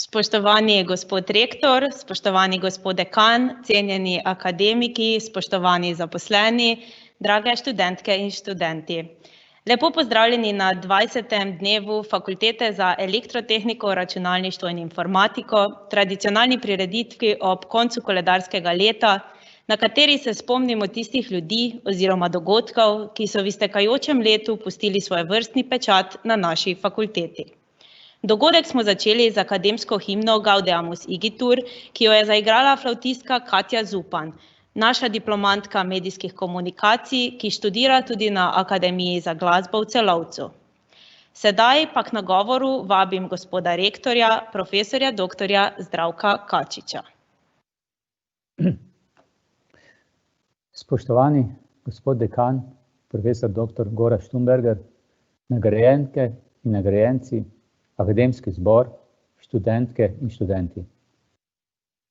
Spoštovani gospod rektor, spoštovani gospod dekan, cenjeni akademiki, spoštovani zaposleni, drage študentke in študenti. Lepo pozdravljeni na 20. dnevu Fakultete za elektrotehniko, računalništvo in informatiko, tradicionalni prireditvi ob koncu koledarskega leta, na kateri se spomnimo tistih ljudi oziroma dogodkov, ki so v iztekajočem letu pustili svoj vrstni pečat na naši fakulteti. Dogodek smo začeli z akademsko himno Gaudeamus Igitur, ki jo je zaigrala flavtistka Katja Zupan, naša diplomantka medijskih komunikacij, ki študira tudi na Akademiji za glasbo v Celovcu. Sedaj pa k nagovoru vabim gospoda rektorja, profesorja doktorja Zdravka Kačiča. Spoštovani gospod dekan, profesor dr. Gorazd Štumberger, nagrajenke in nagrajenci, akademski zbor, študentke in študenti.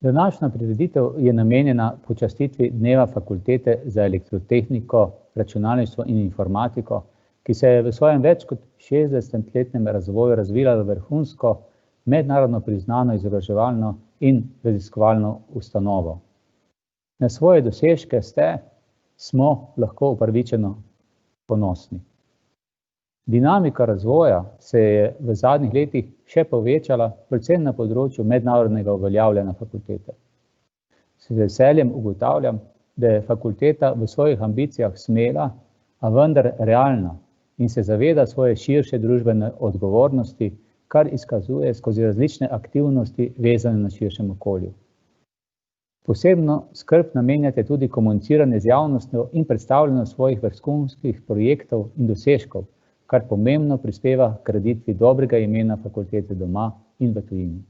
Današnja prireditev je namenjena počastitvi Dneva Fakultete za elektrotehniko, računalništvo in informatiko, ki se je v svojem več kot 60-letnem razvoju razvila v vrhunsko, mednarodno priznano izobraževalno in raziskovalno ustanovo. Na svoje dosežke smo lahko upravičeno ponosni. Dinamika razvoja se je v zadnjih letih še povečala, predvsem na področju mednarodnega uveljavljanja fakultete. S veseljem ugotavljam, da je fakulteta v svojih ambicijah smela, a vendar realna in se zaveda svoje širše družbene odgovornosti, kar izkazuje skozi različne aktivnosti vezane na širšem okolju. Posebno skrb namenjate tudi komuniciranje z javnostjo in predstavljanje svojih vrhunskih projektov in dosežkov, kar pomembno prispeva k graditvi dobrega imena fakultete doma in v tujini.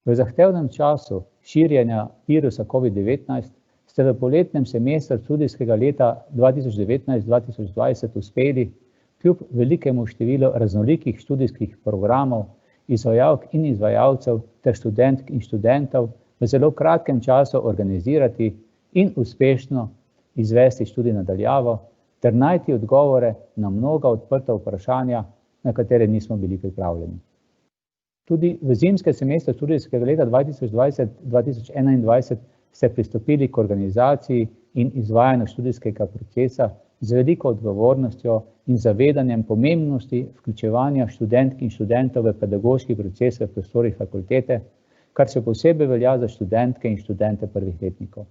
V zahtevnem času širjenja virusa COVID-19 ste v poletnem semestru študijskega leta 2019-2020 uspeli, kljub velikemu številu raznolikih študijskih programov, izvajalk in izvajalcev ter študentk in študentov v zelo kratkem času organizirati in uspešno izvesti študij na daljavo, ter najti odgovore na mnoga odprta vprašanja, na katere nismo bili pripravljeni. Tudi v zimskem semestru študijskega leta 2020-2021 ste pristopili k organizaciji in izvajanju študijskega procesa z veliko odgovornostjo in zavedanjem pomembnosti vključevanja študentk in študentov v pedagoški proces v prostorih fakultete, kar se posebej velja za študentke in študente prvih letnikov.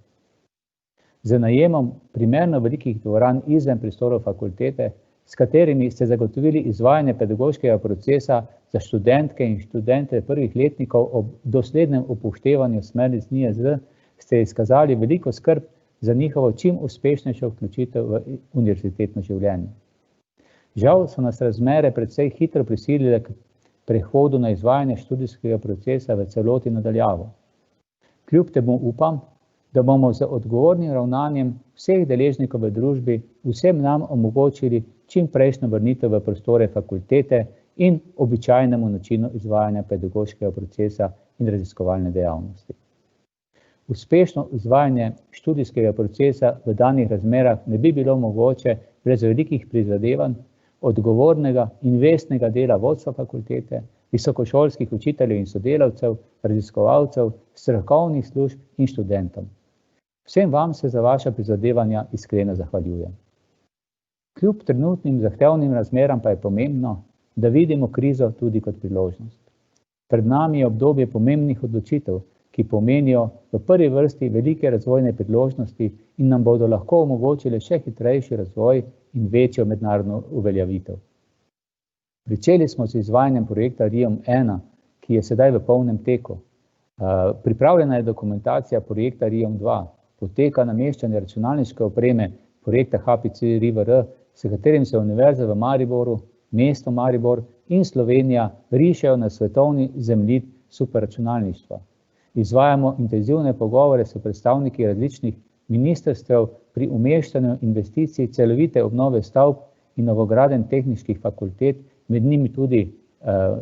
Z najemom primerno velikih dvoran izven prostorov fakultete, s katerimi ste zagotovili izvajanje pedagoškega procesa za študentke in študente prvih letnikov ob doslednem upoštevanju smernic NIJZ, ste izkazali veliko skrb za njihovo čim uspešnejšo vključitev v univerzitetno življenje. Žal so nas razmere precej hitro prisilile k prehodu na izvajanje študijskega procesa v celoti na daljavo. Kljub temu upam, da bomo z odgovornim ravnanjem vseh deležnikov v družbi vsem nam omogočili čim prejšnjo vrnitev v prostore fakultete in običajnemu načinu izvajanja pedagoškega procesa in raziskovalne dejavnosti. Uspešno izvajanje študijskega procesa v danih razmerah ne bi bilo mogoče brez velikih prizadevanj, odgovornega in vestnega dela vodstva fakultete, visokošolskih učiteljev in sodelavcev, raziskovalcev, strokovnih služb in študentom. Vsem vam se za vaša prizadevanja iskreno zahvaljujem. Kljub trenutnim zahtevnim razmeram pa je pomembno, da vidimo krizo tudi kot priložnost. Pred nami je obdobje pomembnih odločitev, ki pomenijo v prvi vrsti velike razvojne priložnosti in nam bodo lahko omogočile še hitrejši razvoj in večjo mednarodno uveljavitev. Pričeli smo z izvajanjem projekta RIOM 1, ki je sedaj v polnem teku. Pripravljena je dokumentacija projekta RIOM 2, poteka nameščanje računalniške opreme projekta HPC-RIVR, s katerim se Univerza v Mariboru, mesto Maribor in Slovenija rišejo na svetovni zemljevid superračunalništva. Izvajamo intenzivne pogovore s predstavniki različnih ministrstev pri umeščanju investicij celovite obnove stavb in novogradenj tehniških fakultet, med njimi tudi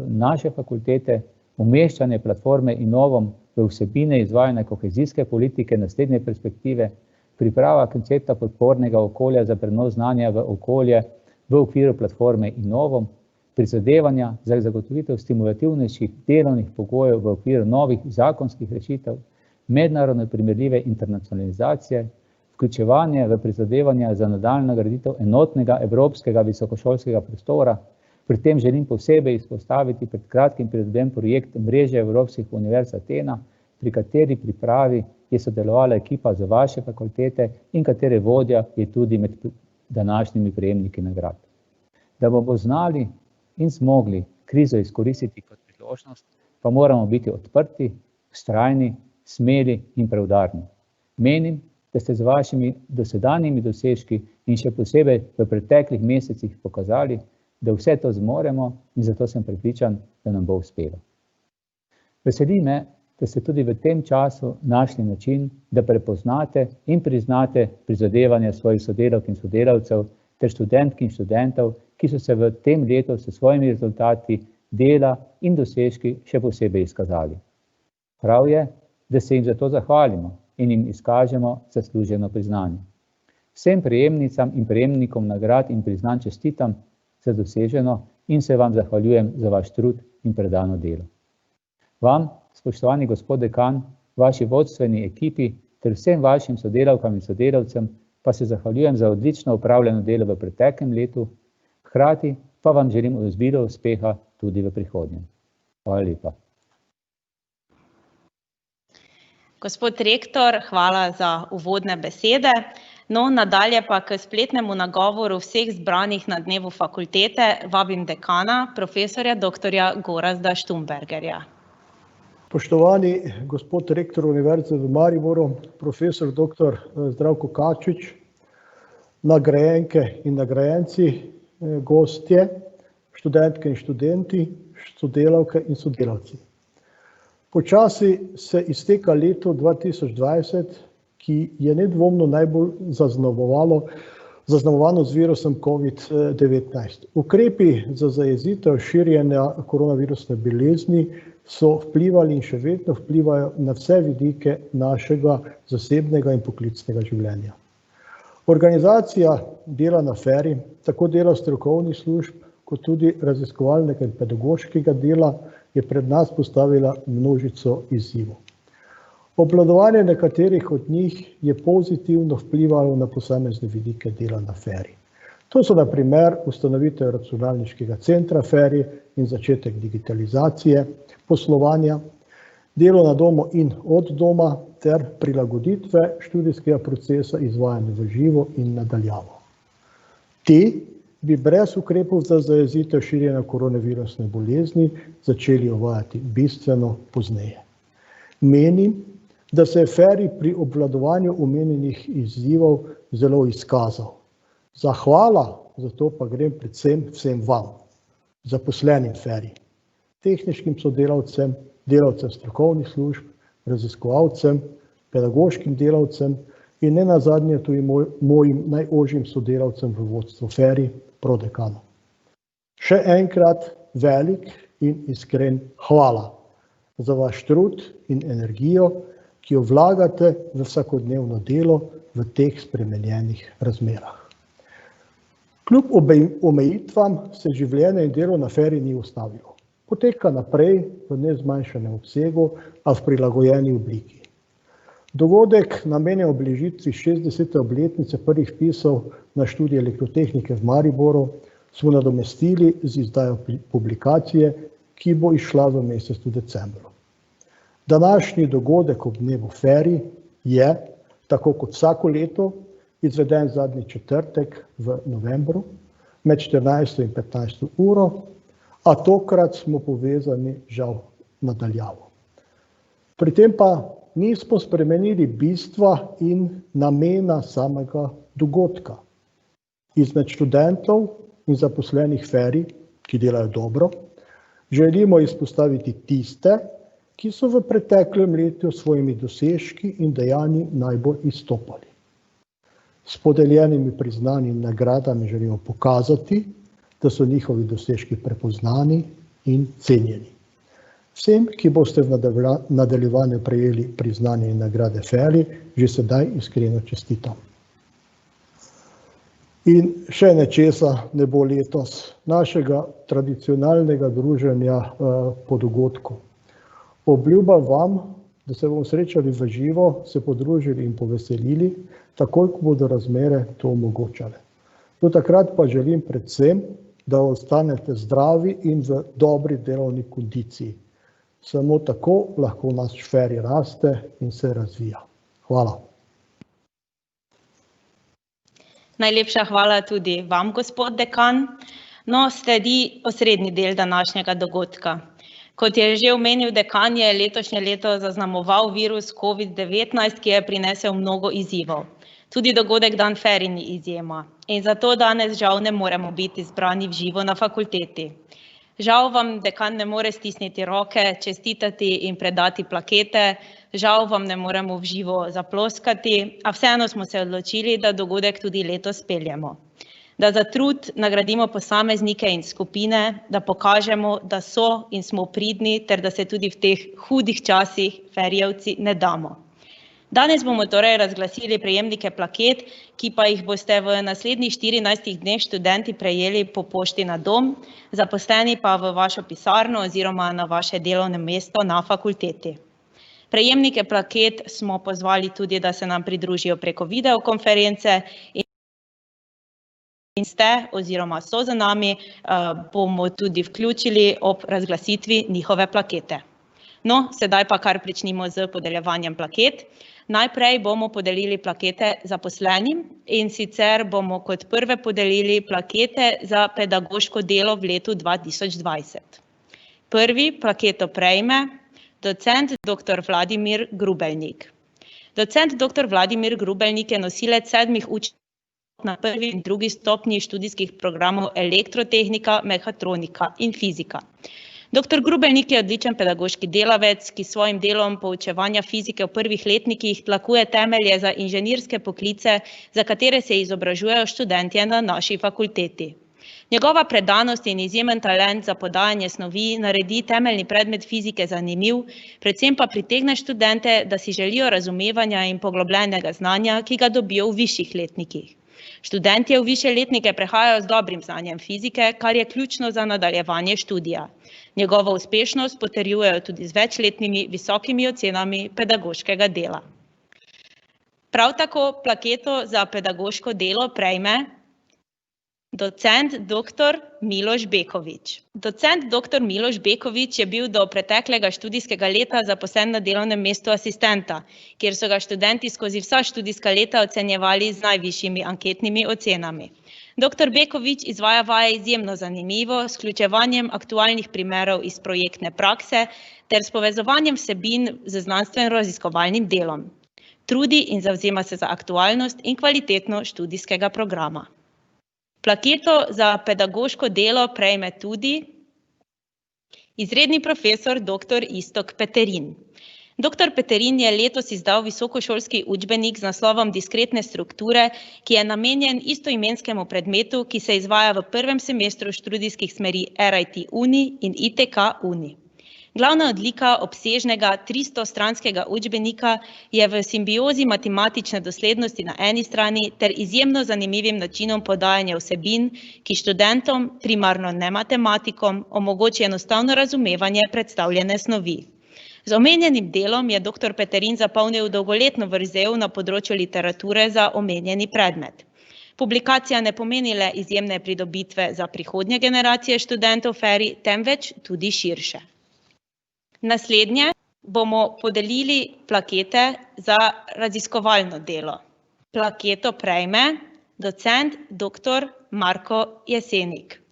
naše fakultete, umeščanje platforme Innovom v vsebine izvajanja kohezijske politike naslednje perspektive, priprava koncepta podpornega okolja za prenos znanja v okolje v okviru platforme Innovom, prizadevanja za zagotovitev stimulativnejših delovnih pogojev v okviru novih zakonskih rešitev, mednarodno primerljive internacionalizacije, vključevanje v prizadevanja za nadaljnjo graditev enotnega evropskega visokošolskega prostora. Pri tem želim posebej izpostaviti pred kratkim pridobljen projekt mreže Evropskih univerz Atena, pri kateri pripravi je sodelovala ekipa z vaše fakultete in katere vodja je tudi med današnjimi prejemniki nagrad. Da bomo znali in zmogli krizo izkoristiti kot priložnost, pa moramo biti odprti, vztrajni, smeli in preudarni. Menim, da ste z vašimi dosedanjimi dosežki in še posebej v preteklih mesecih pokazali, da vse to zmoremo in zato sem prepričan, da nam bo uspelo. Veseli me, da ste tudi v tem času našli način, da prepoznate in priznate prizadevanja svojih sodelavk in sodelavcev ter študentk in študentov, ki so se v tem letu s svojimi rezultati dela in dosežki še posebej izkazali. Prav je, da se jim za to zahvalimo in jim izkažemo zasluženo priznanje. Vsem prejemnicam in prejemnikom nagrad in priznanj čestitam za doseženo in se vam zahvaljujem za vaš trud in predano delo. Vam, spoštovani gospod dekan, vaši vodstveni ekipi ter vsem vašim sodelavkam in sodelavcem pa se zahvaljujem za odlično opravljeno delo v preteklem letu, hkrati pa vam želim obilo uspeha tudi v prihodnjem. Hvala lepa. Gospod rektor, hvala za uvodne besede. No, nadalje pa k spletnemu nagovoru vseh zbranih na dnevu fakultete vabim dekana, profesorja dr. Gorazda Štumbergerja. Spoštovani gospod rektor Univerze v Mariboru, profesor dr. Zdravko Kačič, nagrajenke in nagrajenci, gostje, študentke in študenti, sodelavke in sodelavci. Počasi se izteka leto 2020, ki je nedvomno najbolj zaznamovano z virusom COVID-19. Ukrepi za zajezitev širjenja koronavirusne bolezni so vplivali in še vedno vplivajo na vse vidike našega zasebnega in poklicnega življenja. Organizacija dela na FERI, tako dela strokovnih služb, kot tudi raziskovalnega in pedagoškega dela, je pred nas postavila množico izzivov. Obvladovanje nekaterih od njih je pozitivno vplivalo na posamezne vidike dela na FERI. To so na primer ustanovitev računalniškega centra FERI in začetek digitalizacije, poslovanja, delo na domu in od doma ter prilagoditve študijskega procesa izvajanja v živo in na daljavo. Ti bi brez ukrepov za zajezitev širjenja koronavirusne bolezni začeli uvajati bistveno pozneje. Menim, da se je FERI pri obvladovanju omenjenih izzivov zelo izkazal. Zahvala za to pa grem predvsem vsem vam, zaposlenim FERI, tehničkim sodelavcem, delavcem strokovnih služb, raziskovalcem, pedagoškim delavcem in ne nazadnje tudi mojim najožjim sodelavcem v vodstvu FERI, prodekanu. Še enkrat velik in iskren hvala za vaš trud in energijo, ki jo vlagate v vsakodnevno delo v teh spremenjenih razmerah. Kljub omejitvam se življenje in delo na FERI ni ustavilo. Poteka naprej v nezmanjšanem obsegu, a v prilagojeni obliki. Dogodek namenjen obeležitvi 60. obletnice prvih vpisov na študij elektrotehnike v Mariboru smo nadomestili z izdajo publikacije, ki bo izšla v mesecu decembru. Današnji dogodek ob dnevu FERI je, tako kot vsako leto, izveden zadnji četrtek v novembru med 14. in 15. uro, a tokrat smo povezani žal nadaljavo. Pri tem pa nismo spremenili bistva in namena samega dogodka. Izmed študentov in zaposlenih FERI, ki delajo dobro, želimo izpostaviti tiste, ki so v preteklem letu s svojimi dosežki in dejanji najbolj izstopali. S podeljenimi priznanji in nagradami želimo pokazati, da so njihovi dosežki prepoznani in cenjeni. Vsem, ki boste v nadaljevanju prejeli priznanje in nagrade FERI, že sedaj iskreno čestitam. In še nečesa ne bo letos, našega tradicionalnega druženja po dogodku. Obljubam vam, da se bomo srečali v živo, se podružili in poveselili, takoj, ko bodo razmere to omogočale. Do takrat pa želim predvsem, da ostanete zdravi in v dobri delovni kondiciji. Samo tako lahko naš Feri raste in se razvija. Hvala. Najlepša hvala tudi vam, gospod dekan. No, sledi osrednji del današnjega dogodka. Kot je že omenil dekan, je letošnje leto zaznamoval virus COVID-19, ki je prinesel mnogo izzivov. Tudi dogodek Dan Feri ni izjema. In zato danes žal ne moremo biti zbrani v živo na fakulteti. Žal vam dekan ne more stisniti roke, čestitati in predati plakete, žal vam ne moremo v živo zaploskati, a vseeno smo se odločili, da dogodek tudi letos speljemo. Da za trud nagradimo posameznike in skupine, da pokažemo, da so in smo pridni, ter da se tudi v teh hudih časih ferijevci ne damo. Danes bomo torej razglasili prejemnike plaket, ki pa jih boste v naslednjih 14 dneh študenti prejeli po pošti na dom, zaposleni pa v vašo pisarno oziroma na vaše delovno mesto na fakulteti. Prejemnike plaket smo pozvali tudi, da se nam pridružijo preko videokonference in ste oziroma so za nami, bomo tudi vključili ob razglasitvi njihove plakete. No, sedaj pa kar pričnimo z podeljevanjem plaket. Najprej bomo podelili plakete zaposlenim in sicer bomo kot prve podelili plakete za pedagoško delo v letu 2020. Prvi plaketo prejme docent dr. Vladimir Grubelnik. Docent dr. Vladimir Grubelnik je nosilec 7 učnih na 1. in 2. stopnji študijskih programov elektrotehnika, mehatronika in fizika. Dr. Grubelnik je odličen pedagoški delavec, ki s svojim delom poučevanja fizike v prvih letnikih tlakuje temelje za inženirske poklice, za katere se izobražujejo študentje na naši fakulteti. Njegova predanost in izjemen talent za podajanje snovi naredi temeljni predmet fizike zanimiv, predvsem pa pritegne študente, da si želijo razumevanja in poglobljenega znanja, ki ga dobijo v višjih letnikih. Študentje v višje letnike prehajajo z dobrim znanjem fizike, kar je ključno za nadaljevanje študija. Njegovo uspešnost potrjujejo tudi z večletnimi visokimi ocenami pedagoškega dela. Prav tako plaketo za pedagoško delo prejme docent dr. Miloš Bekovič. Docent dr. Miloš Bekovič je bil do preteklega študijskega leta zaposlen na delovnem mestu asistenta, kjer so ga študenti skozi vsa študijska leta ocenjevali z najvišjimi anketnimi ocenami. Dr. Bekovič izvaja vaje izjemno zanimivo, s vključevanjem aktualnih primerov iz projektne prakse ter s povezovanjem vsebin z znanstveno-raziskovalnim delom. Trudi in zavzema se za aktualnost in kvalitetno študijskega programa. Plaketo za pedagoško delo prejme tudi izredni profesor dr. Iztok Peterin. Dr. Peterin je letos izdal visokošolski učbenik z naslovom Diskretne strukture, ki je namenjen istoimenskemu predmetu, ki se izvaja v prvem semestru študijskih smeri RIT Uni in ITK Uni. Glavna odlika obsežnega 300-stranskega učbenika je v simbiozi matematične doslednosti na eni strani ter izjemno zanimivim načinom podajanja vsebin, ki študentom, primarno ne matematikom, omogoči enostavno razumevanje predstavljene snovi. Z omenjenim delom je dr. Peterin zapolnil dolgoletno vrzel na področju literature za omenjeni predmet. Publikacija ne pomeni le izjemne pridobitve za prihodnje generacije študentov Feri, temveč tudi širše. Naslednje bomo podelili plakete za raziskovalno delo. Plaketo prejme docent dr. Marko Jesenik.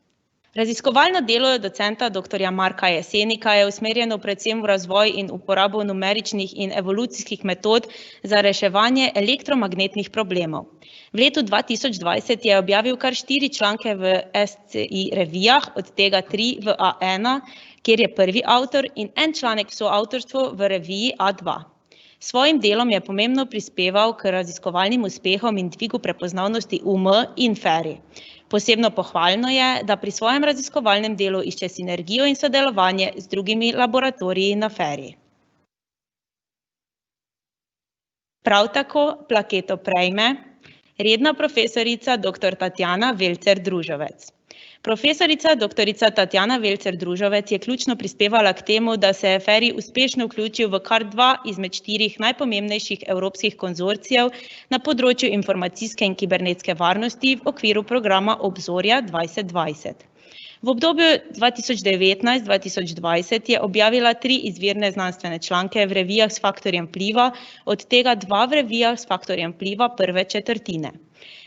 Raziskovalno delo docenta dr. Marka Jesenika je usmerjeno predvsem v razvoj in uporabo numeričnih in evolucijskih metod za reševanje elektromagnetnih problemov. V letu 2020 je objavil kar 4 članke v SCI revijah, od tega 3 v A1, kjer je prvi avtor, in en članek v soavtorstvu v reviji A2. Svojim delom je pomembno prispeval k raziskovalnim uspehom in dvigu prepoznavnosti UM in Feri. Posebno pohvalno je, da pri svojem raziskovalnem delu išče sinergijo in sodelovanje z drugimi laboratoriji na Feri. Prav tako plaketo prejme redna profesorica dr. Tatjana Velcer-Družovec. Profesorica dr. Tatjana Velcer-Družovec je ključno prispevala k temu, da se je FERI uspešno vključil v kar 2 izmed 4 najpomembnejših evropskih konzorcijev na področju informacijske in kibernetske varnosti v okviru programa Obzorja 2020. V obdobju 2019-2020 je objavila 3 izvirne znanstvene članke v revijah s faktorjem vpliva, od tega 2 v revijah s faktorjem vpliva prve četrtine.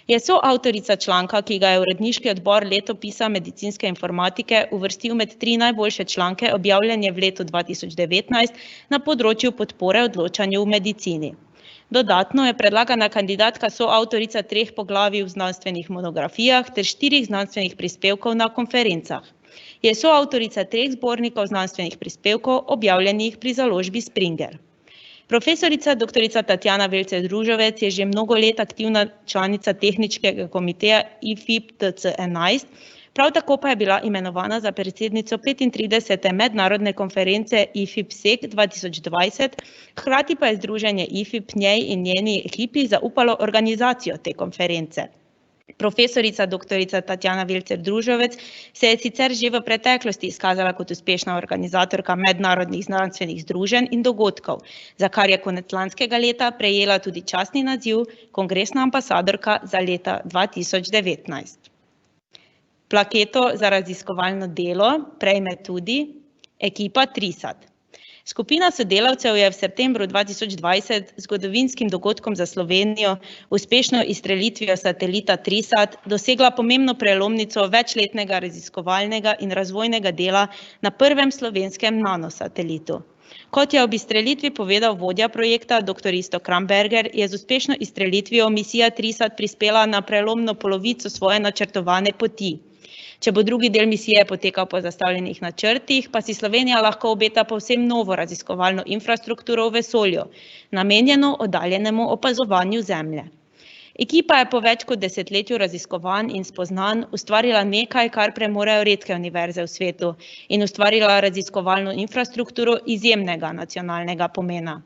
Je soavtorica članka, ki ga je uredniški odbor letopisa medicinske informatike uvrstil med 3 najboljše članke, objavljene v letu 2019 na področju podpore odločanju v medicini. Dodatno je predlagana kandidatka soavtorica 3 poglavij v znanstvenih monografijah ter 4 znanstvenih prispevkov na konferencah. Je soavtorica 3 zbornikov znanstvenih prispevkov, objavljenih pri založbi Springer. Profesorica dr. Tatjana Velcer-Družovec je že mnogo let aktivna članica tehničnega komiteja IFIP TC11, prav tako pa je bila imenovana za predsednico 35. mednarodne konference IFIP-SEC 2020, hkrati pa je združenje IFIP njej in njeni ekipi zaupalo organizacijo te konference. Profesorica dr. Tatjana Velcer-Družovec se je sicer že v preteklosti izkazala kot uspešna organizatorka mednarodnih znanstvenih združenj in dogodkov, za kar je konec lanskega leta prejela tudi častni naziv kongresna ambasadorka za leta 2019. Plaketo za raziskovalno delo prejme tudi ekipa TRISAT. Skupina sodelavcev je v septembru 2020 zgodovinskim dogodkom za Slovenijo, uspešno izstrelitvijo satelita TRISAT, dosegla pomembno prelomnico večletnega raziskovalnega in razvojnega dela na prvem slovenskem nanosatelitu. Kot je ob izstrelitvi povedal vodja projekta dr. Iztok Kramberger, je z uspešno izstrelitvijo misija TRISAT prispela na prelomno polovico svoje načrtovane poti. Če bo drugi del misije potekal po zastavljenih načrtih, pa si Slovenija lahko obeta povsem novo raziskovalno infrastrukturo v vesolju, namenjeno oddaljenemu opazovanju Zemlje. Ekipa je po več kot desetletju raziskovanj in spoznanj ustvarila nekaj, kar premorejo redke univerze v svetu, in ustvarila raziskovalno infrastrukturo izjemnega nacionalnega pomena.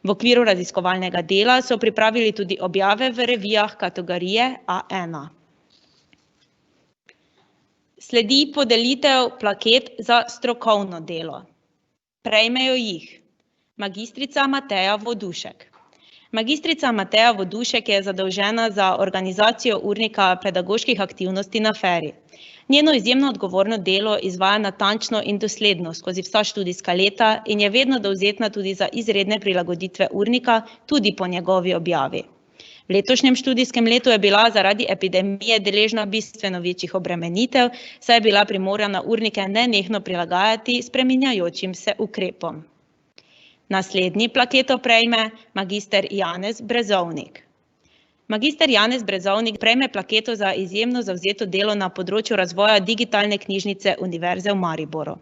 V okviru raziskovalnega dela so pripravili tudi objave v revijah kategorije A1. Sledi podelitev plaket za strokovno delo. Prejmejo jih magistrica Mateja Vodušek. Magistrica Mateja Vodušek je zadolžena za organizacijo urnika pedagoških aktivnosti na FERI. Njeno izjemno odgovorno delo izvaja natančno in dosledno skozi vsa študijska leta in je vedno dovzetna tudi za izredne prilagoditve urnika, tudi po njegovi objavi. V letošnjem študijskem letu je bila zaradi epidemije deležna bistveno večjih obremenitev, saj je bila primorana urnike nenehno prilagajati spreminjajočim se ukrepom. Naslednji plaketo prejme magister Janez Brezovnik. Magister Janez Brezovnik prejme plaketo za izjemno zavzeto delo na področju razvoja digitalne knjižnice Univerze v Mariboru.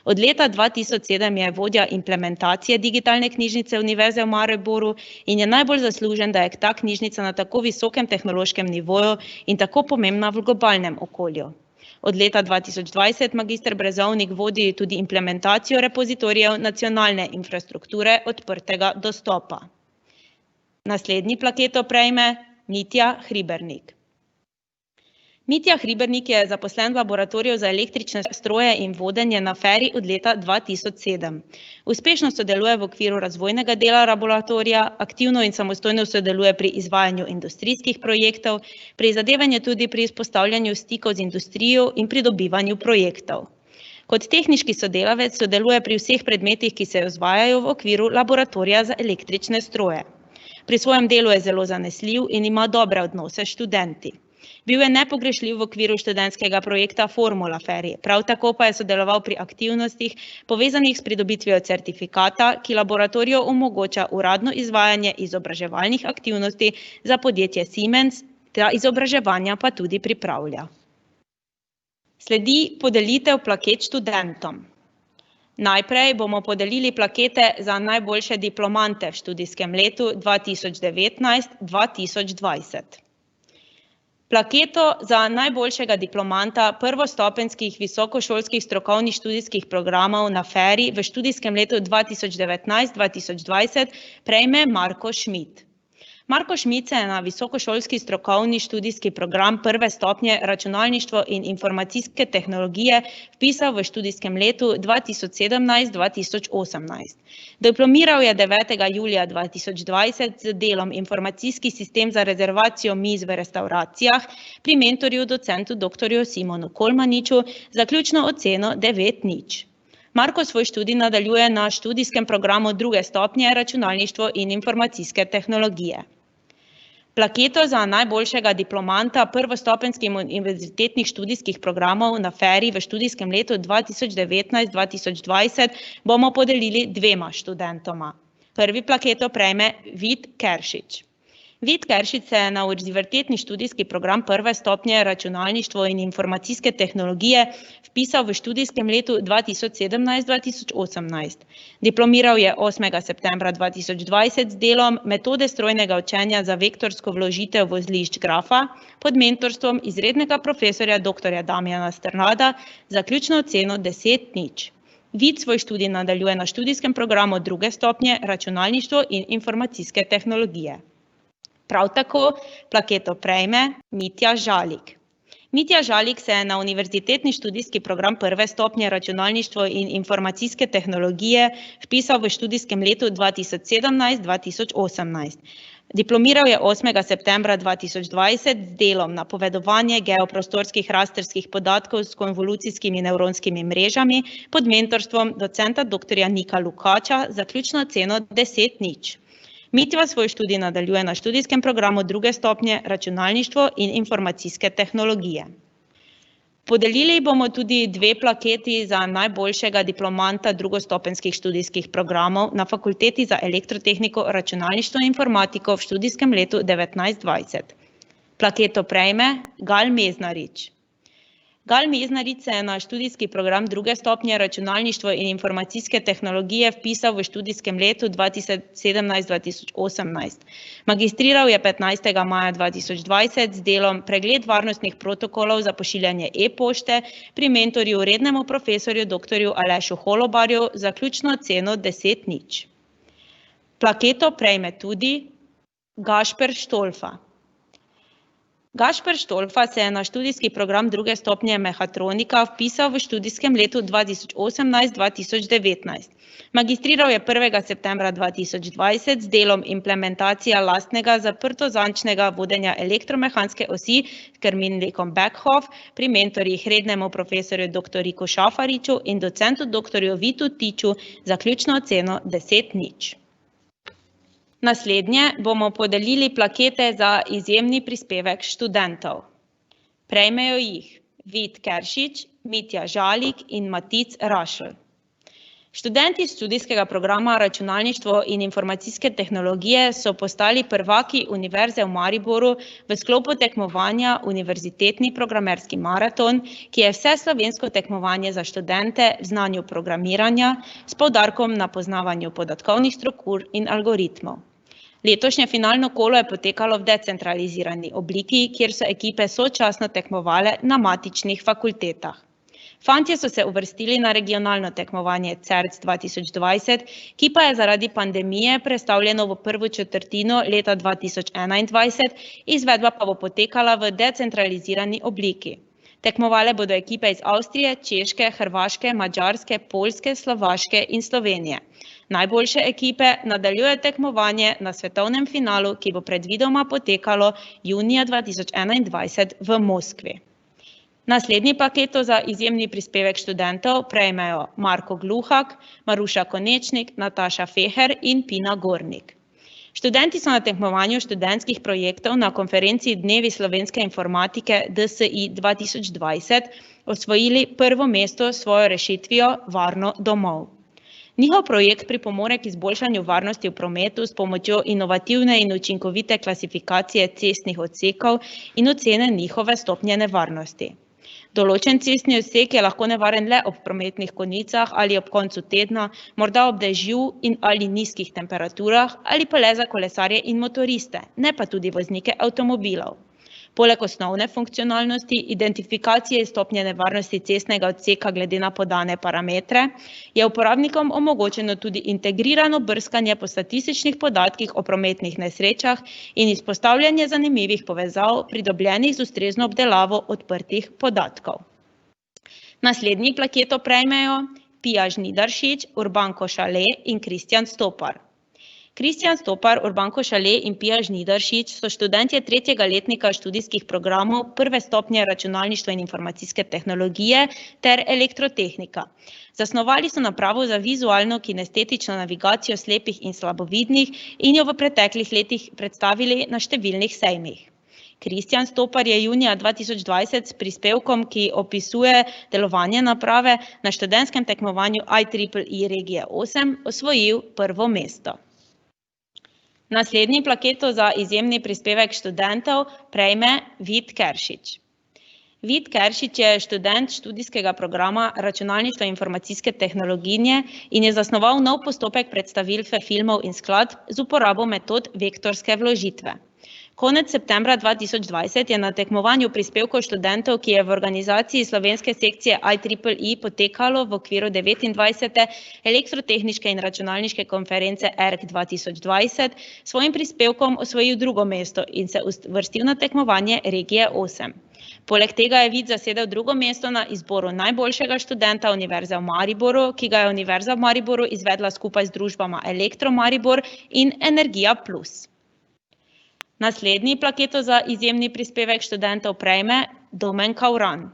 Od leta 2007 je vodja implementacije digitalne knjižnice Univerze v Mariboru in je najbolj zaslužen, da je ta knjižnica na tako visokem tehnološkem nivoju in tako pomembna v globalnem okolju. Od leta 2020 magister Brezovnik vodi tudi implementacijo repozitorijev nacionalne infrastrukture odprtega dostopa. Naslednji plaketo prejme Mitja Hribernik. Mitja Hribernik je zaposlen v laboratoriju za električne stroje in vodenje na FERI od leta 2007. Uspešno sodeluje v okviru razvojnega dela laboratorija, aktivno in samostojno sodeluje pri izvajanju industrijskih projektov, prizadevanje tudi pri vzpostavljanju stikov z industrijo in pridobivanju projektov. Kot tehniški sodelavec sodeluje pri vseh predmetih, ki se izvajajo v okviru laboratorija za električne stroje. Pri svojem delu je zelo zanesljiv in ima dobre odnose s študenti. Bil je nepogrešljiv v okviru študentskega projekta Formula FERI, prav tako pa je sodeloval pri aktivnostih povezanih s pridobitvijo certifikata, ki laboratoriju omogoča uradno izvajanje izobraževalnih aktivnosti za podjetje Siemens, ta izobraževanja pa tudi pripravlja. Sledi podelitev plaket študentom. Najprej bomo podelili plakete za najboljše diplomante v študijskem letu 2019-2020. Plaketo za najboljšega diplomanta prvostopenjskih visokošolskih strokovnih študijskih programov na FERI v študijskem letu 2019-2020 prejme Marko Šmit. Marko Šmit se je na visokošolski strokovni študijski program prve stopnje računalništvo in informacijske tehnologije vpisal v študijskem letu 2017-2018. Diplomiral je 9. julija 2020 z delom Informacijski sistem za rezervacijo miz v restauracijah pri mentorju docentu dr. Simonu Kolmaniču, zaključno oceno 9,0. Marko svoj študij nadaljuje na študijskem programu druge stopnje računalništvo in informacijske tehnologije. Plaketo za najboljšega diplomanta prvostopenjskih univerzitetnih študijskih programov na FERI v študijskem letu 2019-2020 bomo podelili dvema študentoma. Prvi plaketo prejme Vid Keršič. Vid Keršič se je na univerzitetni študijski program prve stopnje računalništvo in informacijske tehnologije vpisal v študijskem letu 2017-2018. Diplomiral je 8. septembra 2020 z delom Metode strojnega učenja za vektorsko vložitev vozlišč grafa pod mentorstvom izrednega profesorja dr. Damjana Strnada, zaključno oceno 10,0. Vid svoj študij nadaljuje na študijskem programu druge stopnje računalništvo in informacijske tehnologije. Prav tako plaketo prejme Mitja Žalik. Mitja Žalik se je na univerzitetni študijski program prve stopnje računalništvo in informacijske tehnologije vpisal v študijskem letu 2017-2018. Diplomiral je 8. septembra 2020 z delom Napovedovanje geoprostorskih rasterskih podatkov s konvolucijskimi nevronskimi mrežami pod mentorstvom docenta dr. Nika Lukača, zaključno oceno 10,0. Mitja svoj študij nadaljuje na študijskem programu druge stopnje računalništvo in informacijske tehnologije. Podelili bomo tudi dve plaketi za najboljšega diplomanta drugostopenjskih študijskih programov na Fakulteti za elektrotehniko, računalništvo in informatiko v študijskem letu 1920. Plaketo prejme Gal Meznarič. Gal Meznarič se je na študijski program druge stopnje računalništvo in informacijske tehnologije vpisal v študijskem letu 2017-2018. Magistriral je 15. maja 2020 z delom Pregled varnostnih protokolov za pošiljanje e-pošte pri mentorju rednemu profesorju dr. Alešu Holobarju, zaključno oceno 10,0. Plaketo prejme tudi Gašper Štolfa. Gašper Štolfa se je na študijski program druge stopnje mehatronika vpisal v študijskem letu 2018-2019. Magistriral je 1. septembra 2020 z delom Implementacija lastnega zaprtozančnega vodenja elektromehanske osi s krmilnikom Beckhoff pri mentorjih rednemu profesorju dr. Riku Šafariču in docentu dr. Vitu Tiču, zaključno oceno 10,0. Naslednje bomo podelili plakete za izjemni prispevek študentov. Prejmejo jih Vid Keršič, Mitja Žalik in Matic Rašl. Študenti študijskega programa računalništvo in informacijske tehnologije so postali prvaki Univerze v Mariboru v sklopu tekmovanja Univerzitetni programerski maraton, ki je vseslovensko tekmovanje za študente v znanju programiranja s poudarkom na poznavanju podatkovnih struktur in algoritmov. Letošnje finalno kolo je potekalo v decentralizirani obliki, kjer so ekipe sočasno tekmovale na matičnih fakultetah. Fantje so se uvrstili na regionalno tekmovanje CERC 2020, ki pa je zaradi pandemije prestavljeno v prvo četrtino leta 2021, izvedba pa bo potekala v decentralizirani obliki. Tekmovale bodo ekipe iz Avstrije, Češke, Hrvaške, Madžarske, Poljske, Slovaške in Slovenije. Najboljše ekipe nadaljuje tekmovanje na svetovnem finalu, ki bo predvidoma potekalo junija 2021 v Moskvi. Naslednji paketo za izjemni prispevek študentov prejmejo Marko Gluhak, Maruša Konečnik, Nataša Feher in Pina Gornik. Študenti so na tekmovanju študentskih projektov na konferenciji Dnevi slovenske informatike DSI 2020 osvojili prvo mesto s svojo rešitvijo Varno domov. Njihov projekt pripomore k izboljšanju varnosti v prometu s pomočjo inovativne in učinkovite klasifikacije cestnih odsekov in ocene njihove stopnje nevarnosti. Določen cestni odsek je lahko nevaren le ob prometnih konicah ali ob koncu tedna, morda ob dežju in ali nizkih temperaturah ali pa le za kolesarje in motoriste, ne pa tudi voznike avtomobilov. Poleg osnovne funkcionalnosti, identifikacije in stopnje nevarnosti cestnega odseka glede na podane parametre, je uporabnikom omogočeno tudi integrirano brskanje po statističnih podatkih o prometnih nesrečah in izpostavljanje zanimivih povezav, pridobljenih z ustrezno obdelavo odprtih podatkov. Naslednji plaketo prejmejo Pia Žnidaršič, Urban Košale in Kristjan Stopar. Kristjan Stopar, Urban Košale in Pia Žnidaršič so študentje 3. letnika študijskih programov prve stopnje računalništva in informacijske tehnologije ter elektrotehnika. Zasnovali so napravo za vizualno-kinestetično navigacijo slepih in slabovidnih in jo v preteklih letih predstavili na številnih sejmih. Kristjan Stopar je junija 2020 s prispevkom, ki opisuje delovanje naprave na študentskem tekmovanju IEEE regije 8, osvojil prvo mesto. Naslednji plaketo za izjemni prispevek študentov prejme Vid Keršič. Vid Keršič je študent študijskega programa računalništva in informacijske tehnologije in je zasnoval nov postopek predstavitve filmov in skladb z uporabo metod vektorske vložitve. Konec septembra 2020 je na tekmovanju prispevkov študentov, ki je v organizaciji slovenske sekcije IEEE potekalo v okviru 29. elektrotehniške in računalniške konference ERC 2020, svojim prispevkom osvojil drugo mesto in se uvrstil na tekmovanje regije 8. Poleg tega je Vid zasedel drugo mesto na izboru najboljšega študenta Univerze v Mariboru, ki ga je Univerza v Mariboru izvedla skupaj z družbama Elektro Maribor in Energija Plus. Naslednji plaketo za izjemni prispevek študentov prejme Domen Kavran.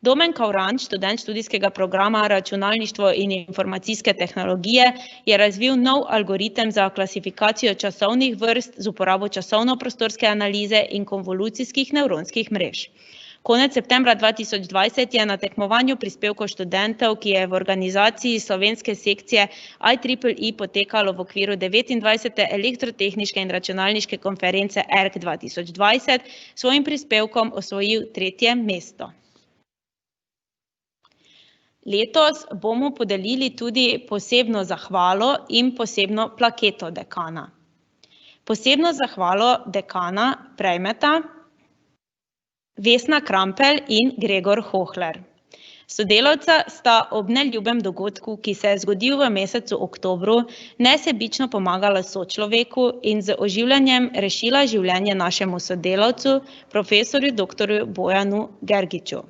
Domen Kavran, študent študijskega programa računalništvo in informacijske tehnologije, je razvil nov algoritem za klasifikacijo časovnih vrst z uporabo časovno-prostorske analize in konvolucijskih nevronskih mrež. Konec septembra 2020 je na tekmovanju prispevkov študentov, ki je v organizaciji slovenske sekcije IEEE potekalo v okviru 29. elektrotehniške in računalniške konference ERC 2020, svojim prispevkom osvojil 3. mesto. Letos bomo podelili tudi posebno zahvalo in posebno plaketo dekana. Posebno zahvalo dekana prejmeta Vesna Krampelj in Gregor Hohler. Sodelavca sta ob neljubem dogodku, ki se je zgodil v mesecu oktobru, nesebično pomagala sočloveku in z oživljanjem rešila življenje našemu sodelavcu, profesorju dr. Bojanu Gergiču.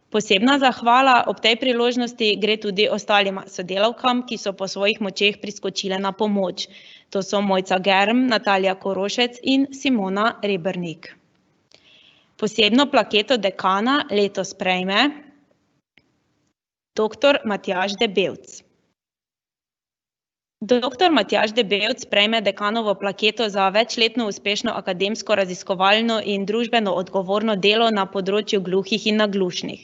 Posebna zahvala ob tej priložnosti gre tudi ostalima sodelavkam, ki so po svojih močeh priskočile na pomoč. To so Mojca Germ, Natalija Korošec in Simona Rebernik. Posebno plaketo dekana letos prejme dr. Matjaž Debevc. Dr. Matjaž Debevc prejme dekanovo plaketo za večletno uspešno akademsko, raziskovalno in družbeno odgovorno delo na področju gluhih in naglušnih.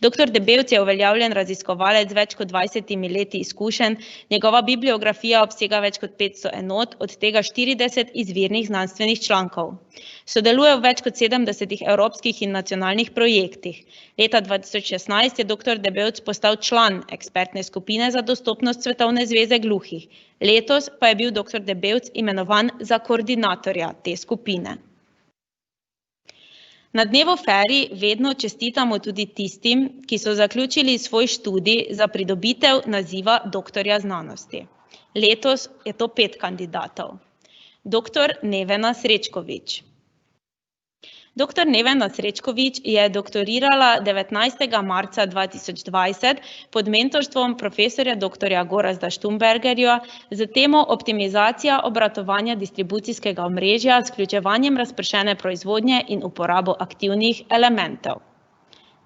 Dr. Debevc je uveljavljen raziskovalec z več kot 20 leti izkušenj, njegova bibliografija obsega več kot 500 enot, od tega 40 izvirnih znanstvenih člankov. Sodeluje v več kot 70 evropskih in nacionalnih projektih. Leta 2016 je dr. Debevc postal član ekspertne skupine za dostopnost Svetovne zveze gluhih. Letos pa je bil dr. Debevc imenovan za koordinatorja te skupine. Na dnevu Feri vedno čestitamo tudi tistim, ki so zaključili svoj študij za pridobitev naziva doktorja znanosti. Letos je to 5 kandidatov. Dr. Nevena Srečkovič. Dr. Nevena Srečkovič je doktorirala 19. marca 2020 pod mentorstvom profesorja dr. Gorazda Štumbergerja z temo optimizacija obratovanja distribucijskega omrežja s vključevanjem razpršene proizvodnje in uporabo aktivnih elementov.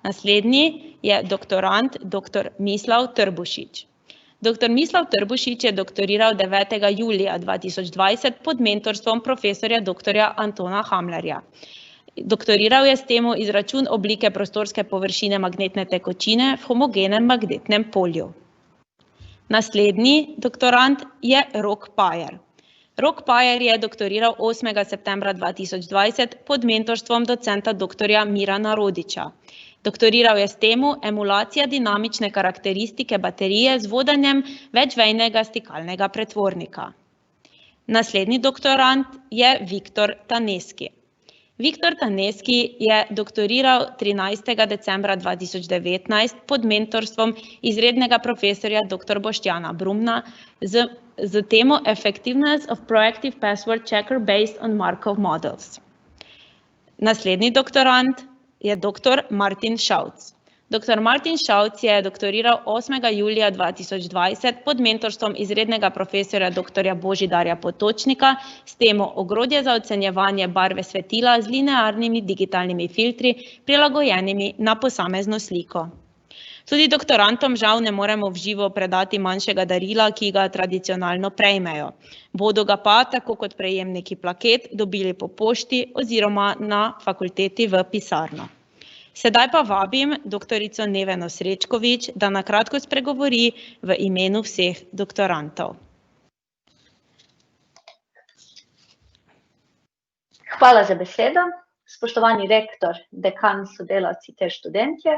Naslednji je doktorant dr. Mislav Trbušič. Dr. Mislav Trbušič je doktoriral 9. julija 2020 pod mentorstvom profesorja dr. Antona Hamlerja. Doktoriral je s temo izračun oblike prostorske površine magnetne tekočine v homogenem magnetnem polju. Naslednji doktorant je Rok Pajer. Rok Pajer je doktoriral 8. septembra 2020 pod mentorstvom docenta dr. Mirana Rodiča. Doktoriral je s temo emulacija dinamične karakteristike baterije z vodenjem večvejnega stikalnega pretvornika. Naslednji doktorant je Viktor Taneski. Viktor Taneski je doktoriral 13. decembra 2019 pod mentorstvom izrednega profesorja dr. Boštjana Brumna z temo Effectiveness of Proactive Password Checker based on Markov Models. Naslednji doktorand je dr. Martin Šauc. Dr. Martin Šauc je doktoriral 8. julija 2020 pod mentorstvom izrednega profesorja dr. Božidarja Potočnika s temo Ogrodje za ocenjevanje barve svetila z linearnimi digitalnimi filtri, prilagojenimi na posamezno sliko. Tudi doktorantom žal ne moremo v živo predati manjšega darila, ki ga tradicionalno prejmejo. Bodo ga pa, tako kot prejemniki plaket, dobili po pošti oziroma na fakulteti v pisarno. Sedaj pa vabim doktorico Neveno Srečkovič, da na kratko spregovori v imenu vseh doktorantov. Hvala za besedo. Spoštovani rektor, dekan, sodelavci ter študentje.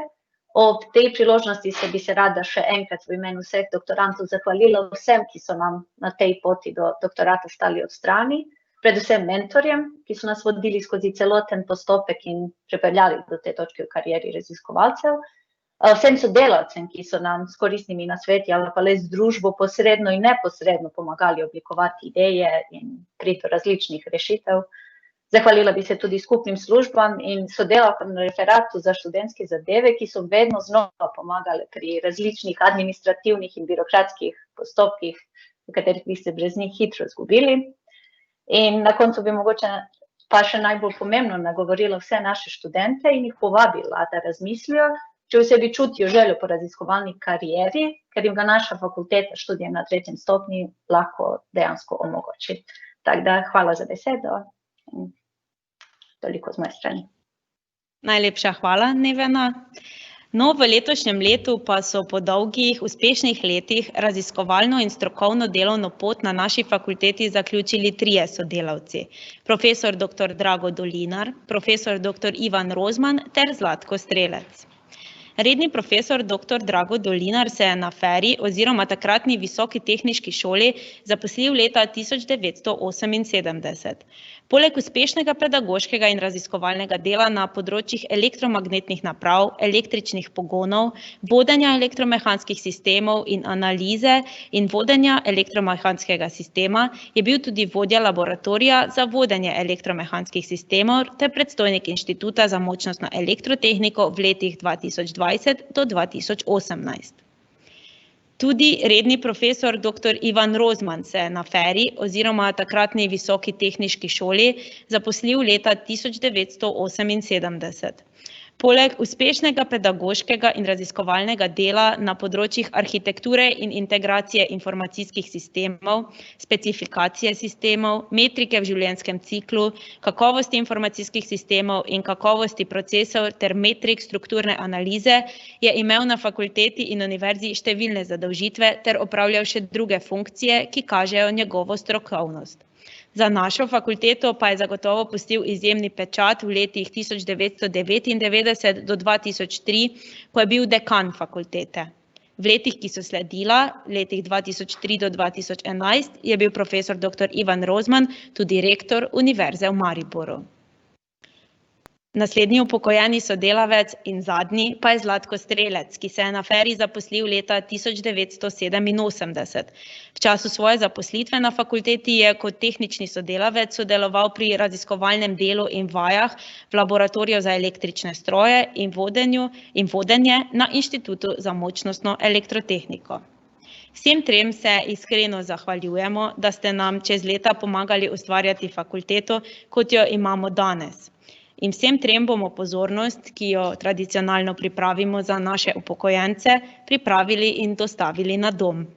Ob tej priložnosti bi se rada še enkrat v imenu vseh doktorantov zahvalila vsem, ki so nam na tej poti do doktorata stali ob strani, predvsem mentorjem, ki so nas vodili skozi celoten postopek in pripeljali do te točke v karieri raziskovalcev, vsem sodelavcem, ki so nam s koristnimi nasveti ali pa le z družbo posredno in neposredno pomagali oblikovati ideje in priti do različnih rešitev. Zahvalila bi se tudi skupnim službam in sodelavkam na referatu za študentske zadeve, ki so vedno znova pomagale pri različnih administrativnih in birokratskih postopkih, v katerih bi se brez njih hitro izgubili. In na koncu bi mogoče pa še najbolj pomembno nagovorila vse naše študente in jih povabila, da razmislijo, če v sebi čutijo željo po raziskovalni karieri, ker jim ga naša fakulteta študijem na 3. stopnji lahko dejansko omogoči. Tako da hvala za besedo in toliko z moje strani. Najlepša hvala, Nevena. No, v letošnjem letu pa so po dolgih, uspešnih letih raziskovalno in strokovno delovno pot na naši fakulteti zaključili 3 sodelavci. Profesor dr. Drago Dolinar, profesor dr. Ivan Rozman ter Zlatko Strelec. Redni profesor dr. Drago Dolinar se je na FERI oziroma takratni Visoki tehniški šoli zaposlil leta 1978. Poleg uspešnega pedagoškega in raziskovalnega dela na področjih elektromagnetnih naprav, električnih pogonov, vodenja elektromehanskih sistemov in analize in vodenja elektromehanskega sistema, je bil tudi vodja laboratorija za vodenje elektromehanskih sistemov ter predstojnik Inštituta za močnostno elektrotehniko v letih 2020 do 2018. Tudi redni profesor dr. Ivan Rozman se je na FERI oziroma takratni Visoki tehniški šoli zaposlil leta 1978. Poleg uspešnega pedagoškega in raziskovalnega dela na področjih arhitekture in integracije informacijskih sistemov, specifikacije sistemov, metrike v življenjskem ciklu, kakovosti informacijskih sistemov in kakovosti procesov ter metrik strukturne analize, je imel na fakulteti in univerzi številne zadolžitve ter opravljal še druge funkcije, ki kažejo njegovo strokovnost. Za našo fakulteto pa je zagotovo pustil izjemni pečat v letih 1999 do 2003, ko je bil dekan fakultete. V letih, ki so sledila, letih 2003 do 2011, je bil profesor dr. Ivan Rozman tudi rektor Univerze v Mariboru. Naslednji upokojeni sodelavec in zadnji pa je Zlatko Strelec, ki se je na FERI zaposlil leta 1987. V času svoje zaposlitve na fakulteti je kot tehnični sodelavec sodeloval pri raziskovalnem delu in vajah v laboratoriju za električne stroje in vodenje na Inštitutu za močnostno elektrotehniko. Vsem trem se iskreno zahvaljujemo, da ste nam čez leta pomagali ustvarjati fakulteto, kot jo imamo danes. In vsem trem bomo pozornost, ki jo tradicionalno pripravimo za naše upokojence, pripravili in dostavili na dom.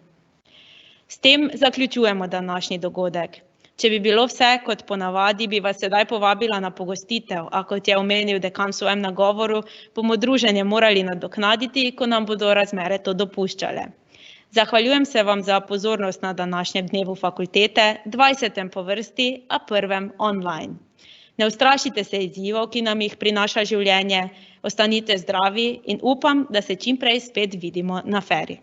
S tem zaključujemo današnji dogodek. Če bi bilo vse kot ponavadi, bi vas sedaj povabila na pogostitev, a kot je omenil dekan v svojem nagovoru, bomo druženje morali nadoknaditi, ko nam bodo razmere to dopuščale. Zahvaljujem se vam za pozornost na današnjem dnevu fakultete, 20. po vrsti, a 1. online. Ne ustrašite se izzivov, ki nam jih prinaša življenje, ostanite zdravi in upam, da se čim prej spet vidimo na FERI.